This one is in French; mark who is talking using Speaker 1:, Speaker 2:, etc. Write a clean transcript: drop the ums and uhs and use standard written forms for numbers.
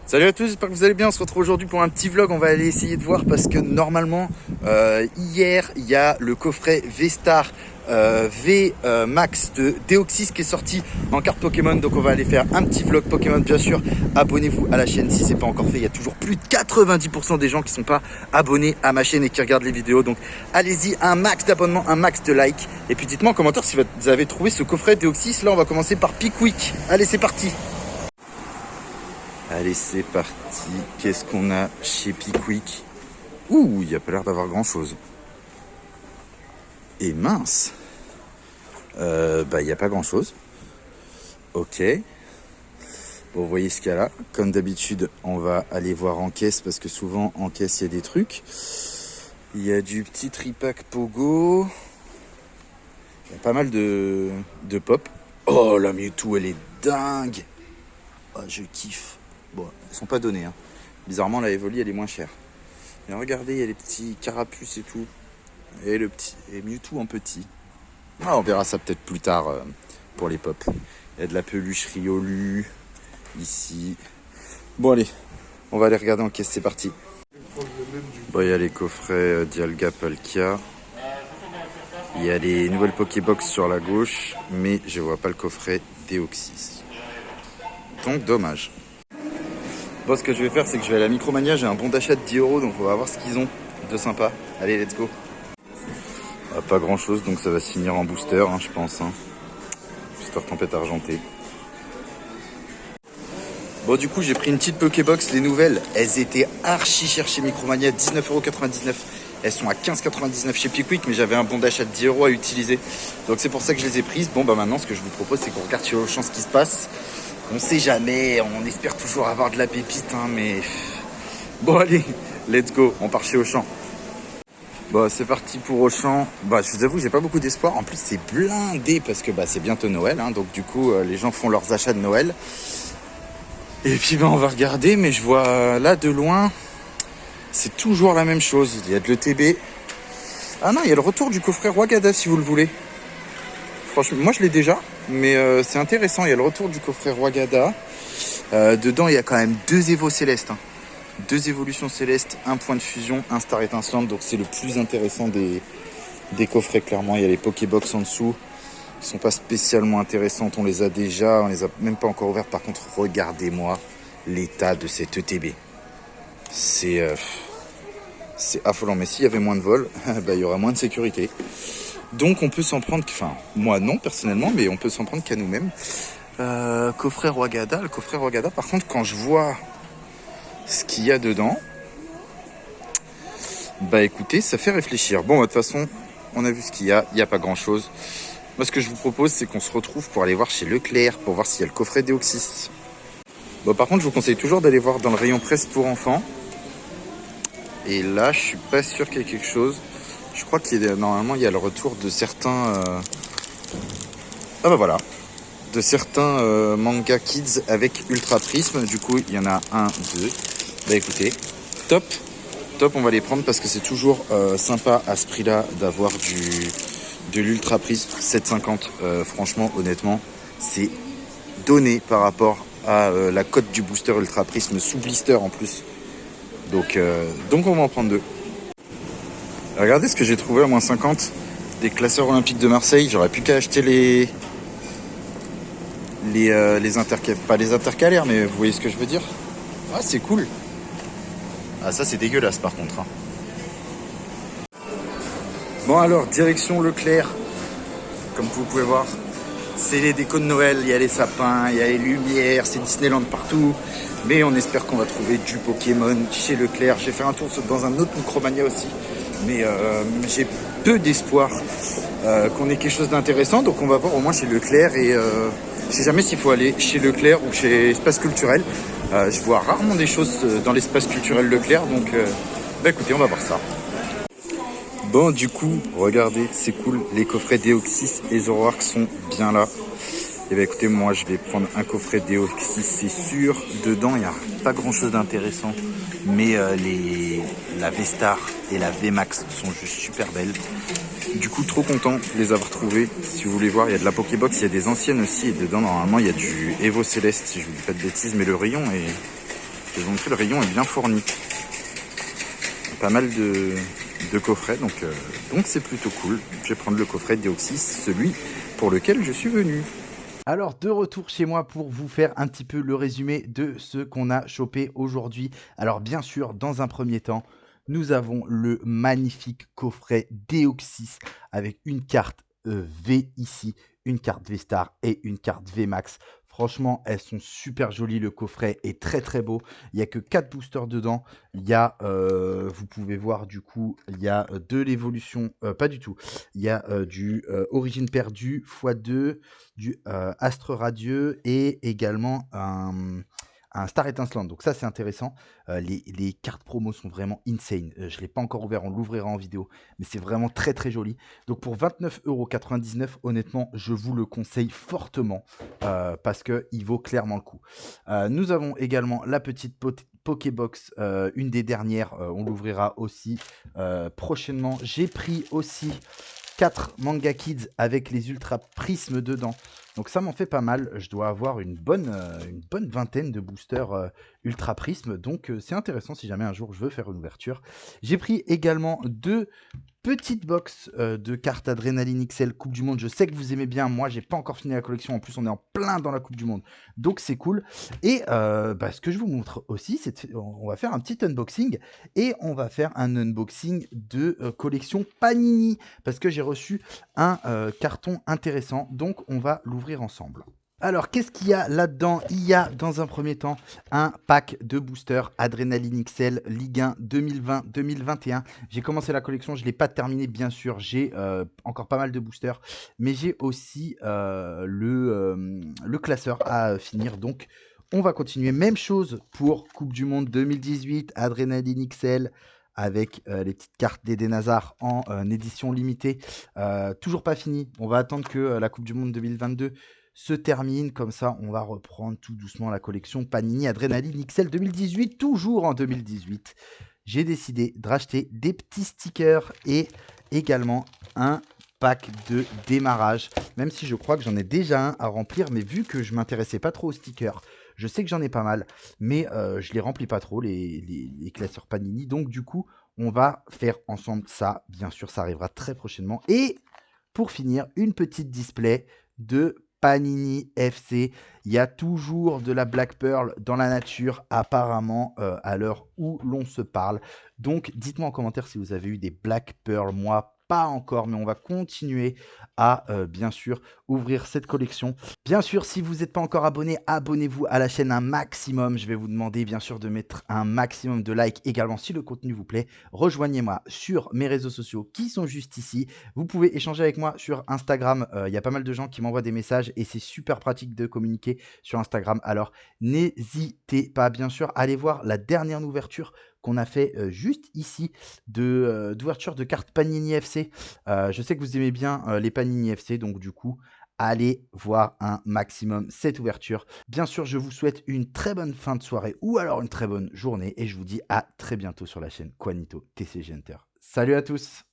Speaker 1: Salut à tous, j'espère que vous allez bien. On se retrouve aujourd'hui pour un petit vlog. On va aller essayer de voir parce que normalement hier il y a le coffret V-Star V Max de Deoxys qui est sorti en carte Pokémon. Donc on va aller faire un petit vlog Pokémon, bien sûr. Abonnez-vous à la chaîne si c'est pas encore fait. Il y a toujours plus de 90% des gens qui sont pas abonnés à ma chaîne et qui regardent les vidéos. Donc allez-y, un max d'abonnements, un max de likes. Et puis dites-moi en commentaire si vous avez trouvé ce coffret Deoxys. Là on va commencer par Pickwick. Allez, c'est parti. Allez, c'est parti. Qu'est-ce qu'on a chez Pickwick? Ouh, il n'y a pas l'air d'avoir grand-chose. Et mince. Il n'y a pas grand-chose. Ok. Bon, vous voyez ce qu'il y a là. Comme d'habitude, on va aller voir en caisse parce que souvent, en caisse, il y a des trucs. Il y a du petit tripack Pogo. Il y a pas mal de pop. Oh, la Mewtwo, elle est dingue. Oh, je kiffe. Bon, elles sont pas données, hein. Bizarrement, la Evoli, elle est moins chère. Mais regardez, il y a les petits carapuces et tout. Et le petit et Mewtwo en petit. Ah, on verra ça peut-être plus tard pour les pop. Il y a de la peluche Riolu ici. Bon, allez, on va aller regarder en caisse, c'est parti. Bon, il y a les coffrets Dialga Palkia. Il y a les nouvelles Pokébox sur la gauche, mais je vois pas le coffret Deoxys. Donc, dommage. Bon, ce que je vais faire, c'est que je vais à la Micromania. J'ai un bon d'achat de 10 €, donc on va voir ce qu'ils ont de sympa. Allez, let's go. Ah, pas grand chose, donc ça va se finir en booster, hein, je pense. Hein. Booster tempête argentée. Bon, du coup, j'ai pris une petite Pokébox. Les nouvelles, elles étaient archi chères chez Micromania, 19,99 €. Elles sont à 15,99 € chez Pickwick, mais j'avais un bon d'achat de 10 € à utiliser. Donc c'est pour ça que je les ai prises. Bon, bah maintenant, ce que je vous propose, c'est qu'on regarde chez Auchan ce qui se passe. On sait jamais, on espère toujours avoir de la pépite, hein, mais... Bon, allez, let's go, on part chez Auchan. Bon, c'est parti pour Auchan. Bah, je vous avoue, j'ai pas beaucoup d'espoir. En plus, c'est blindé parce que c'est bientôt Noël, hein, donc du coup, les gens font leurs achats de Noël. Et puis, on va regarder, mais je vois là, de loin, c'est toujours la même chose. Il y a de l'ETB. Ah non, il y a le retour du coffret Wagada, si vous le voulez. Franchement, moi, je l'ai déjà. Mais c'est intéressant, il y a le retour du coffret Wagada. Dedans, il y a quand même 2 évos célestes. Hein. 2 évolutions célestes, 1 point de fusion, 1 star étincelante. Donc c'est le plus intéressant des coffrets, clairement. Il y a les Pokébox en dessous. Ils sont pas spécialement intéressantes. On les a déjà, on les a même pas encore ouverts. Par contre, regardez-moi l'état de cette ETB. C'est affolant. Mais s'il y avait moins de vols, il y aurait moins de sécurité. Donc on peut s'en prendre, enfin moi non personnellement, mais on peut s'en prendre qu'à nous-mêmes. Coffret Wagada, le coffret Wagada, par contre quand je vois ce qu'il y a dedans, écoutez, ça fait réfléchir. Bon, de toute façon, on a vu ce qu'il y a pas grand-chose. Moi ce que je vous propose, c'est qu'on se retrouve pour aller voir chez Leclerc, pour voir s'il y a le coffret Deoxys. Bon, par contre, je vous conseille toujours d'aller voir dans le rayon presse pour enfants. Et là, je suis pas sûr qu'il y ait quelque chose. Je crois qu'il y a normalement il y a le retour de certains voilà, de certains manga kids avec Ultra Prisme. Du coup il y en a 1, 2. Écoutez, top, on va les prendre parce que c'est toujours sympa à ce prix là d'avoir de l'Ultra Prisme 7,50. Franchement, honnêtement, c'est donné par rapport à la cote du booster Ultra Prisme sous blister en plus. Donc on va en prendre 2. Regardez ce que j'ai trouvé à moins 50 des classeurs olympiques de Marseille. J'aurais pu qu'à acheter pas les intercalaires, mais vous voyez ce que je veux dire. Ah, c'est cool. Ah, ça c'est dégueulasse par contre. Hein. Bon alors, direction Leclerc. Comme vous pouvez voir, c'est les décos de Noël. Il y a les sapins, il y a les lumières, c'est Disneyland partout. Mais on espère qu'on va trouver du Pokémon chez Leclerc. J'ai fait un tour dans un autre Micromania aussi. Mais j'ai peu d'espoir qu'on ait quelque chose d'intéressant. Donc on va voir au moins chez Leclerc. Et je sais jamais s'il faut aller chez Leclerc ou chez Espace Culturel. Je vois rarement des choses dans l'espace culturel Leclerc. Donc écoutez, on va voir ça. Bon, du coup, regardez, c'est cool. Les coffrets Deoxys et Zoroark sont bien là. Et écoutez, moi je vais prendre un coffret Deoxys, c'est sûr. Dedans, il n'y a pas grand chose d'intéressant. Mais la V-Star et la V-Max sont juste super belles. Du coup, trop content de les avoir trouvées. Si vous voulez voir, il y a de la Pokébox, il y a des anciennes aussi. Et dedans, normalement, il y a du Evo Céleste, si je vous dis pas de bêtises. Mais le rayon je vais vous montrer, le rayon est bien fourni. Pas mal de coffrets, donc c'est plutôt cool. Je vais prendre le coffret Deoxys, celui pour lequel je suis venu. Alors, de retour chez moi pour vous faire un petit peu le résumé de ce qu'on a chopé aujourd'hui. Alors, bien sûr, dans un premier temps, nous avons le magnifique coffret Deoxys avec une carte V ici, une carte V-Star et une carte V-Max. Franchement, elles sont super jolies. Le coffret est très très beau. Il n'y a que 4 boosters dedans. Il y a, vous pouvez voir du coup, il y a de l'évolution, pas du tout. Il y a du Origine perdue x2, du Astre radieux et également un Star étincelant. Donc ça, c'est intéressant. Les cartes promo sont vraiment insane. Je ne l'ai pas encore ouvert, on l'ouvrira en vidéo, mais c'est vraiment très très joli. Donc pour 29,99 €, honnêtement, je vous le conseille fortement parce qu'il vaut clairement le coup. Nous avons également la petite Pokébox, une des dernières, on l'ouvrira aussi prochainement. J'ai pris aussi 4 Manga Kids avec les Ultra Prismes dedans. Donc ça m'en fait pas mal. Je dois avoir une bonne vingtaine de boosters Ultra Prismes. Donc c'est intéressant si jamais un jour je veux faire une ouverture. J'ai pris également 2 petites box de cartes Adrénaline XL Coupe du Monde. Je sais que vous aimez bien. Moi, j'ai pas encore fini la collection. En plus, on est en plein dans la Coupe du Monde. Donc c'est cool. Et ce que je vous montre aussi, c'est on va faire un petit unboxing. Et on va faire un unboxing de collection Panini. Parce que j'ai reçu un carton intéressant. Donc on va l'ouvrir ensemble. Alors, qu'est-ce qu'il y a là-dedans? Il y a, dans un premier temps, un pack de boosters Adrénaline XL Ligue 1 2020-2021. J'ai commencé la collection, je ne l'ai pas terminée, bien sûr. J'ai encore pas mal de boosters, mais j'ai aussi le classeur à finir. Donc, on va continuer. Même chose pour Coupe du Monde 2018, Adrénaline XL, avec les petites cartes d'Eden Hazard en édition limitée. Toujours pas fini. On va attendre que la Coupe du Monde 2022 se termine. Comme ça, on va reprendre tout doucement la collection Panini Adrénaline XL 2018, toujours en 2018. J'ai décidé de racheter des petits stickers et également un pack de démarrage, même si je crois que j'en ai déjà un à remplir, mais vu que je m'intéressais pas trop aux stickers, je sais que j'en ai pas mal, mais je les remplis pas trop, les classeurs Panini. Donc du coup, on va faire ensemble ça. Bien sûr, ça arrivera très prochainement. Et pour finir, une petite display de Panini FC. Il y a toujours de la Black Pearl dans la nature, apparemment, à l'heure où l'on se parle. Donc, dites-moi en commentaire si vous avez eu des Black Pearl. Moi, pas encore, mais on va continuer à, bien sûr, ouvrir cette collection. Bien sûr, si vous n'êtes pas encore abonné, abonnez-vous à la chaîne un maximum. Je vais vous demander, bien sûr, de mettre un maximum de likes également si le contenu vous plaît. Rejoignez-moi sur mes réseaux sociaux qui sont juste ici. Vous pouvez échanger avec moi sur Instagram. Il y a pas mal de gens qui m'envoient des messages et c'est super pratique de communiquer sur Instagram. Alors, n'hésitez pas, bien sûr, à aller voir la dernière ouverture qu'on a fait juste ici d'ouverture de cartes Panini FC. Je sais que vous aimez bien les Panini FC, donc du coup, allez voir un maximum cette ouverture. Bien sûr, je vous souhaite une très bonne fin de soirée ou alors une très bonne journée et je vous dis à très bientôt sur la chaîne Quanito TCG Hunter. Salut à tous!